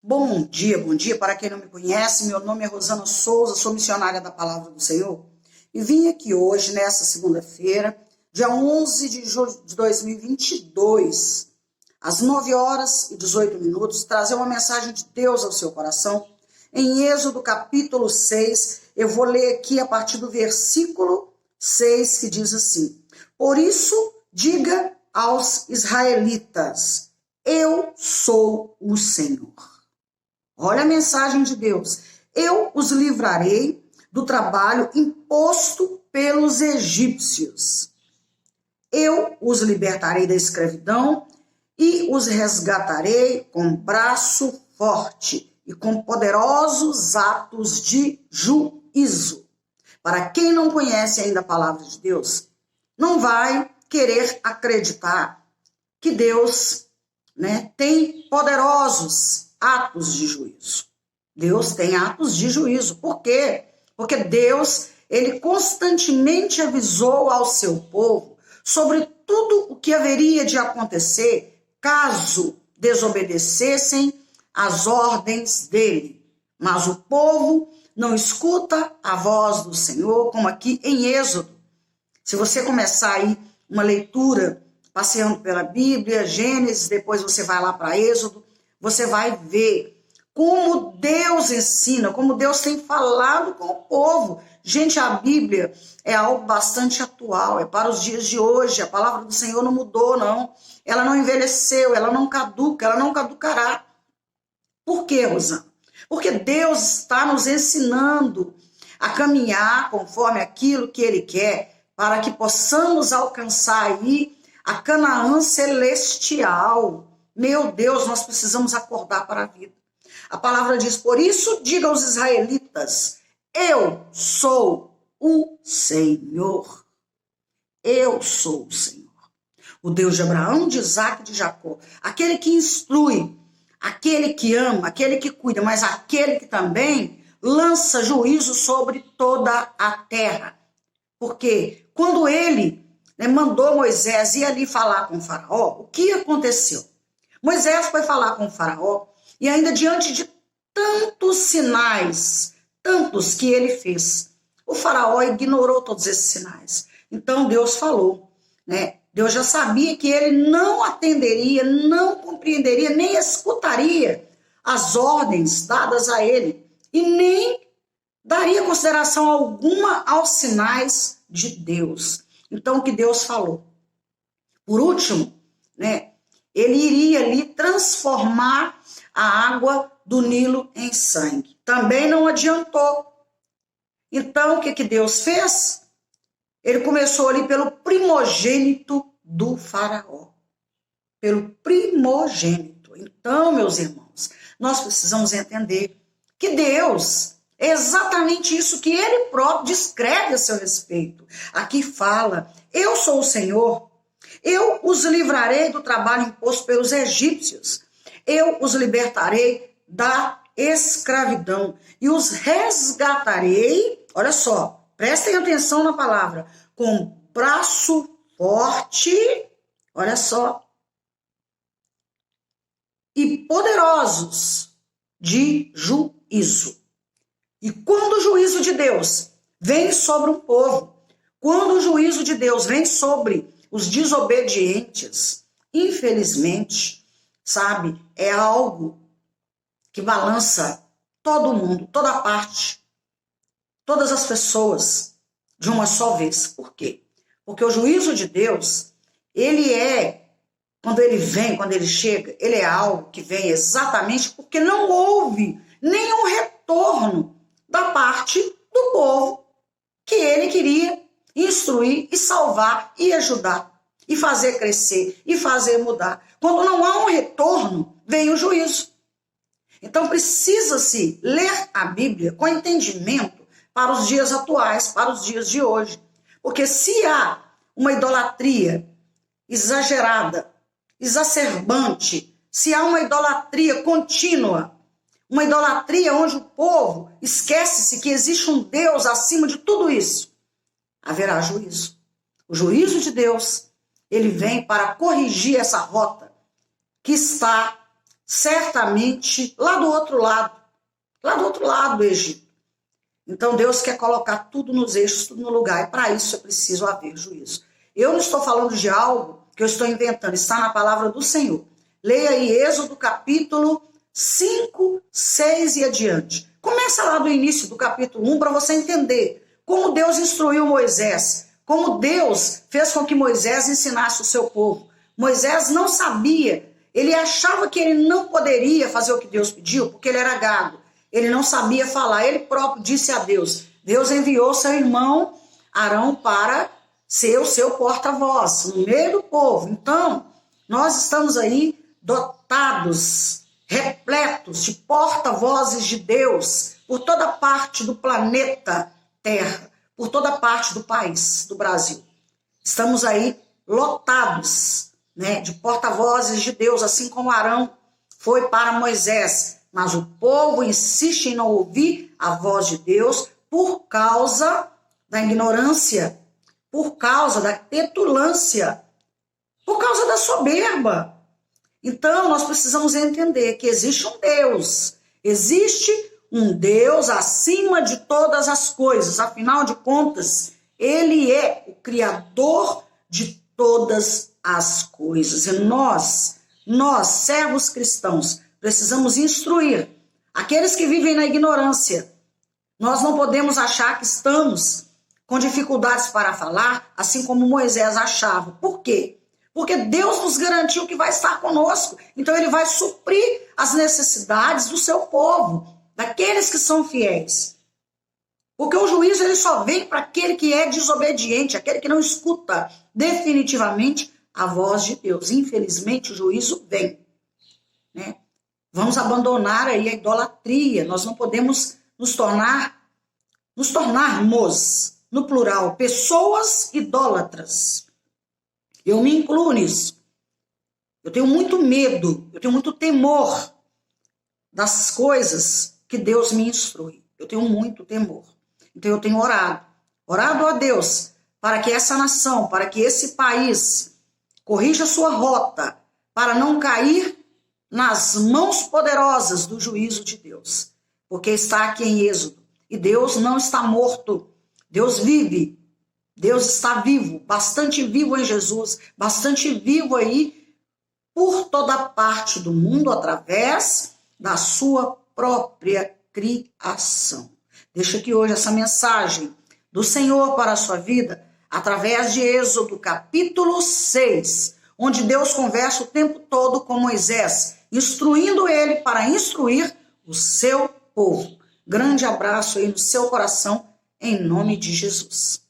Bom dia para quem não me conhece, meu nome é Rosana Souza, sou missionária da Palavra do Senhor e vim aqui hoje, nessa segunda-feira, dia 11 de julho de 2022, às 9 horas e 18 minutos, trazer uma mensagem de Deus ao seu coração. Em Êxodo capítulo 6, eu vou ler aqui a partir do versículo 6, que diz assim: Por isso, diga aos israelitas, eu sou o Senhor. Olha a mensagem de Deus. Eu os livrarei do trabalho imposto pelos egípcios. Eu os libertarei da escravidão e os resgatarei com braço forte e com poderosos atos de juízo. Para quem não conhece ainda a palavra de Deus, não vai querer acreditar que Deus, tem poderosos atos de juízo. Deus tem atos de juízo. Por quê? Porque Deus, ele constantemente avisou ao seu povo sobre tudo o que haveria de acontecer caso desobedecessem às ordens dele. Mas o povo não escuta a voz do Senhor, como aqui em Êxodo. Se você começar aí uma leitura passeando pela Bíblia, Gênesis, depois você vai lá para Êxodo, você vai ver como Deus ensina, como Deus tem falado com o povo. Gente, a Bíblia é algo bastante atual, é para os dias de hoje. A palavra do Senhor não mudou, não. Ela não envelheceu, ela não caduca, ela não caducará. Por quê, Rosana? Porque Deus está nos ensinando a caminhar conforme aquilo que Ele quer, para que possamos alcançar aí a Canaã celestial. Meu Deus, nós precisamos acordar para a vida. A palavra diz, por isso diga aos israelitas, eu sou o Senhor. Eu sou o Senhor. O Deus de Abraão, de Isaac e de Jacó. Aquele que instrui, aquele que ama, aquele que cuida, mas aquele que também lança juízo sobre toda a terra. Porque quando ele mandou Moisés ir ali falar com o faraó, o que aconteceu? Moisés foi falar com o faraó e ainda diante de tantos sinais, tantos que ele fez, o faraó ignorou todos esses sinais. Então Deus falou, Deus já sabia que ele não atenderia, não compreenderia, nem escutaria as ordens dadas a ele e nem daria consideração alguma aos sinais de Deus. Então o que Deus falou? Por último, ele iria ali transformar a água do Nilo em sangue. Também não adiantou. Então, o que Deus fez? Ele começou ali pelo primogênito do faraó. Pelo primogênito. Então, meus irmãos, nós precisamos entender que Deus é exatamente isso que ele próprio descreve a seu respeito. Aqui fala, eu sou o Senhor. Eu os livrarei do trabalho imposto pelos egípcios. Eu os libertarei da escravidão e os resgatarei, olha só, prestem atenção na palavra, com braço forte, olha só, e poderosos de juízo. E quando o juízo de Deus vem sobre um povo, quando o juízo de Deus vem sobre os desobedientes, infelizmente, sabe, é algo que balança todo mundo, toda parte, todas as pessoas, de uma só vez. Por quê? Porque o juízo de Deus, quando ele vem, quando ele chega, ele é algo que vem exatamente porque não houve nenhum retorno da parte do povo que ele queria instruir e salvar e ajudar e fazer crescer e fazer mudar. Quando não há um retorno, vem o juízo. Então precisa-se ler a Bíblia com entendimento para os dias atuais, para os dias de hoje. Porque se há uma idolatria exagerada, exacerbante, se há uma idolatria contínua, uma idolatria onde o povo esquece-se que existe um Deus acima de tudo isso, haverá juízo. O juízo de Deus, ele vem para corrigir essa rota que está certamente lá do outro lado do Egito. Então Deus quer colocar tudo nos eixos, tudo no lugar, e para isso é preciso haver juízo. Eu não estou falando de algo que eu estou inventando, está na palavra do Senhor. Leia aí Êxodo capítulo 5, 6 e adiante. Começa lá do início do capítulo 1 para você entender como Deus instruiu Moisés, como Deus fez com que Moisés ensinasse o seu povo. Moisés não sabia, ele achava que ele não poderia fazer o que Deus pediu, porque ele era gago. Ele não sabia falar, ele próprio disse a Deus. Deus enviou seu irmão Arão para ser o seu porta-voz no meio do povo. Então, nós estamos aí dotados, repletos de porta-vozes de Deus por toda parte do planeta Terra, por toda parte do país, do Brasil. Estamos aí lotados, né, de porta-vozes de Deus, assim como Arão foi para Moisés. Mas o povo insiste em não ouvir a voz de Deus por causa da ignorância, por causa da petulância, por causa da soberba. Então, nós precisamos entender que existe um Deus acima de todas as coisas. Afinal de contas, Ele é o Criador de todas as coisas. E nós, servos cristãos, precisamos instruir aqueles que vivem na ignorância. Nós não podemos achar que estamos com dificuldades para falar, assim como Moisés achava. Por quê? Porque Deus nos garantiu que vai estar conosco. Então ele vai suprir as necessidades do seu povo, daqueles que são fiéis. Porque o juízo ele só vem para aquele que é desobediente, aquele que não escuta definitivamente a voz de Deus. Infelizmente o juízo vem, né? Vamos abandonar aí a idolatria. Nós não podemos nos tornarmos, no plural, pessoas idólatras. Eu me incluo nisso. Eu tenho muito medo, eu tenho muito temor das coisas que Deus me instrui. Eu tenho muito temor. Então eu tenho orado a Deus para que essa nação, para que esse país corrija sua rota, para não cair nas mãos poderosas do juízo de Deus, porque está aqui em Êxodo, e Deus não está morto, Deus vive, Deus está vivo, bastante vivo em Jesus, bastante vivo aí por toda parte do mundo, através da sua própria criação. Deixa aqui hoje essa mensagem do Senhor para a sua vida, através de Êxodo capítulo 6, onde Deus conversa o tempo todo com Moisés, instruindo ele para instruir o seu povo. Grande abraço aí no seu coração, em nome de Jesus.